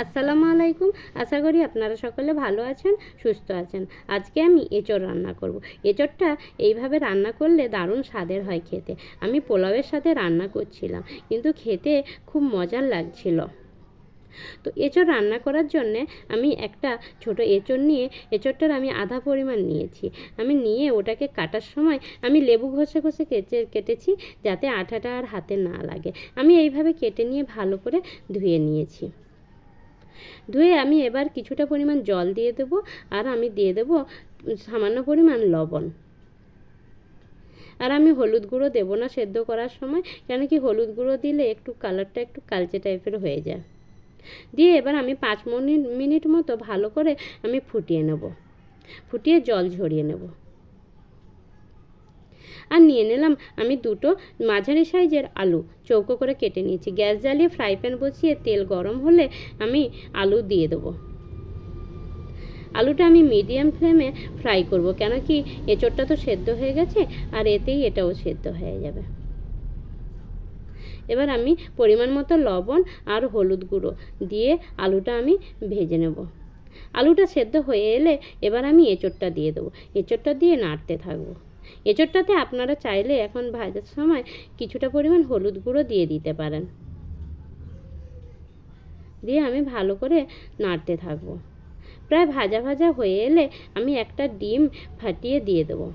আসসালামু আলাইকুম। আশা করি আপনারা সকলে ভালো আছেন, সুস্থ আছেন। আজকে আমি এঁচোড় রান্না করব। এঁচোড়টা এইভাবে রান্না করলে দারুণ স্বাদের হয় খেতে। আমি পোলাওয়ের সাথে রান্না করছিলাম, কিন্তু খেতে খুব মজার লাগছিল। তো এঁচোড় রান্না করার জন্যে আমি একটা ছোট এঁচোড় নিয়ে, এঁচোড়টার আমি আধা পরিমাণ নিয়েছি। আমি নিয়ে ওটাকে কাটার সময় আমি লেবু ঘষে ঘষে কেটেছি, যাতে আঠাটা আর হাতে না লাগে। আমি এইভাবে কেটে নিয়ে ভালো করে ধুয়ে নিয়েছি। ধুয়ে আমি এবার কিছুটা পরিমাণ জল দিয়ে দেবো, আর আমি দিয়ে দেবো সামান্য পরিমাণ লবণ। আর আমি হলুদ গুঁড়ো দেবো না সেদ্ধ করার সময়, কেন কি হলুদ গুঁড়ো দিলে একটু কালারটা একটু কালচে টাইপের হয়ে যায়। দিয়ে এবার আমি 5 মিনিট মতো ভালো করে আমি ফুটিয়ে নেব, ফুটিয়ে জল ঝরিয়ে নেব। আর নিয়ে নিলাম আমি দুটো মাঝারি সাইজের আলু, চৌকো করে কেটে নিয়েছি। গ্যাস জ্বালিয়ে ফ্রাই প্যান বসিয়ে তেল গরম হলে আমি আলু দিয়ে দেবো। আলুটা আমি মিডিয়াম ফ্লেমে ফ্রাই করব, কেন কি এঁচোড়টা তো সেদ্ধ হয়ে গেছে, আর এতেই এটাও সেদ্ধ হয়ে যাবে। এবার আমি পরিমাণ মতো লবণ আর হলুদ গুঁড়ো দিয়ে আলুটা আমি ভেজে নেব। আলুটা সেদ্ধ হয়ে এলে এবার আমি এঁচোড়টা দিয়ে দেবো। এঁচোড়টা দিয়ে নাড়তে থাকবো। এঁচোড়টাতে আপনারা চাইলে এখন ভাজার সময় কিছুটা পরিমাণ হলুদ গুঁড়ো দিয়ে দিতে পারেন। দিয়ে আমি ভালো করে নাড়তে থাকবো। প্রায় ভাজা ভাজা হয়ে এলে আমি একটা ডিম ফাটিয়ে দিয়ে দেবো।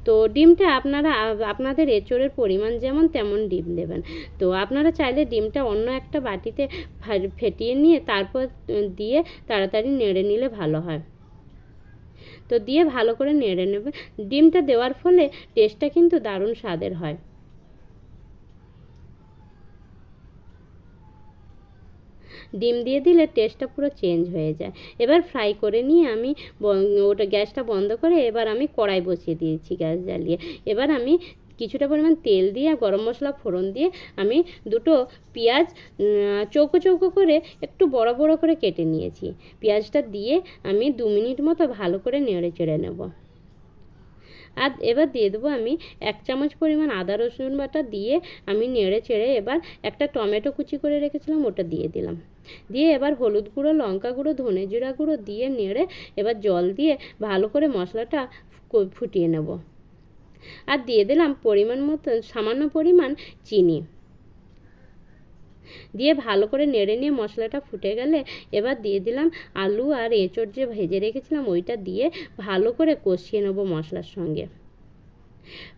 তো ডিমটা আপনারা আপনাদের এঁচোড়ের পরিমাণ যেমন তেমন ডিম দেবেন। তো আপনারা চাইলে ডিমটা অন্য একটা বাটিতে ফেটিয়ে নিয়ে তারপর দিয়ে তাড়াতাড়ি নেড়ে নিলে ভালো হয়। তো দিয়ে ভালো করে নেড়ে নেবে। ডিমটা দেওয়ার ফলে টেস্টটা কিন্তু দারুণ স্বাদের হয়। ডিম দিয়ে দিলে টেস্টটা পুরো চেঞ্জ হয়ে যায়। এবার ফ্রাই করে নিয়ে আমি ওটা গ্যাসটা বন্ধ করে এবার আমি কড়াই বসিয়ে দিয়েছি গ্যাস জ্বালিয়ে। এবার আমি কিছুটা পরিমাণ তেল দিয়ে গরম মশলা ফোড়ন দিয়ে আমি দুটো পেঁয়াজ চৌকো চৌকো করে একটু বড় বড় করে কেটে নিয়েছি। পেঁয়াজটা দিয়ে আমি 2 মিনিট মতো ভালো করে নেড়ে চেড়ে নেব। আর এবার দিয়ে দেবো আমি 1 চামচ পরিমাণ আদা রসুন বাটা দিয়ে আমি নেড়ে চেড়ে এবার একটা টমেটো কুচি করে রেখেছিলাম ওটা দিয়ে দিলাম। দিয়ে এবার হলুদ গুঁড়ো, লঙ্কা গুঁড়ো, ধনে জিরা গুঁড়ো দিয়ে নেড়ে এবার জল দিয়ে ভালো করে মশলাটা ফুটিয়ে নেব। আর দিয়ে দিলাম পরিমাণ মতো সামান্য পরিমাণ চিনি। দিয়ে ভালো করে নেড়ে নিয়ে মশলাটা ফুটে গেলে এবার দিয়ে দিলাম আলু আর এঁচোড় যে ভেজে রেখেছিলাম ওইটা দিয়ে ভালো করে কষিয়ে নেব মশলার সঙ্গে।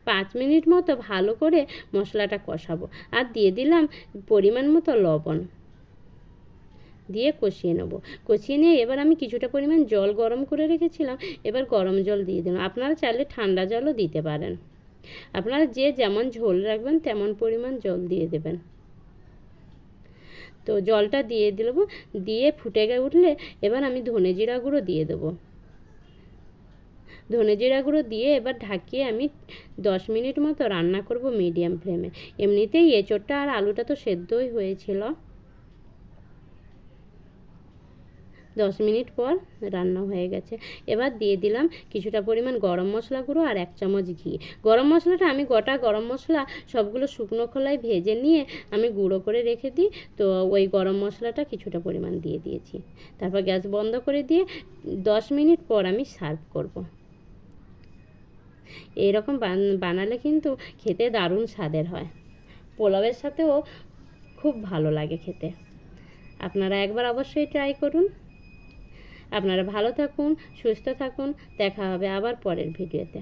5 মিনিট মতো ভালো করে মশলাটা কষাবো। আর দিয়ে দিলাম পরিমাণ মতো লবণ, দিয়ে কষিয়ে নেব। কষিয়ে নিয়ে এবার আমি কিছুটা পরিমাণ জল গরম করে রেখেছিলাম, এবার গরম জল দিয়ে দিলাম। আপনারা চাইলে ঠান্ডা জলও দিতে পারেন। আপনারা যে যেমন ঝোল রাখবেন তেমন পরিমাণ জল দিয়ে দেবেন। তো জলটা দিয়ে দেবো। দিয়ে ফুটে উঠলে এবার আমি ধনে জিরা গুঁড়ো দিয়ে দেবো। ধনে জিরা গুঁড়ো দিয়ে এবার ঢাকিয়ে আমি 10 মিনিট মতো রান্না করব মিডিয়াম ফ্লেমে। এমনিতেই এঁচোড়টা আর আলুটা তো সেদ্ধই হয়েছিল। 10 মিনিট পর রান্না হয়ে গেছে। এবার দিয়ে দিলাম কিছুটা পরিমাণ গরম মশলা গুঁড়ো আর 1 চামচ ঘি। গরম মশলাটা আমি গোটা গরম মশলা সবগুলো শুকনো খোলায় ভেজে নিয়ে আমি গুঁড়ো করে রেখে দিই। তো ওই গরম মশলাটা কিছুটা পরিমাণ দিয়ে দিয়েছি। তারপর গ্যাস বন্ধ করে দিয়ে 10 মিনিট পর আমি সার্ভ করব। এইরকম বানালে কিন্তু খেতে দারুণ স্বাদের হয়। পোলাওয়ের সাথেও খুব ভালো লাগে খেতে। আপনারা একবার অবশ্যই ট্রাই করুন। আপনারা ভালো থাকুন, সুস্থ থাকুন। দেখা হবে আবার পরের ভিডিওতে।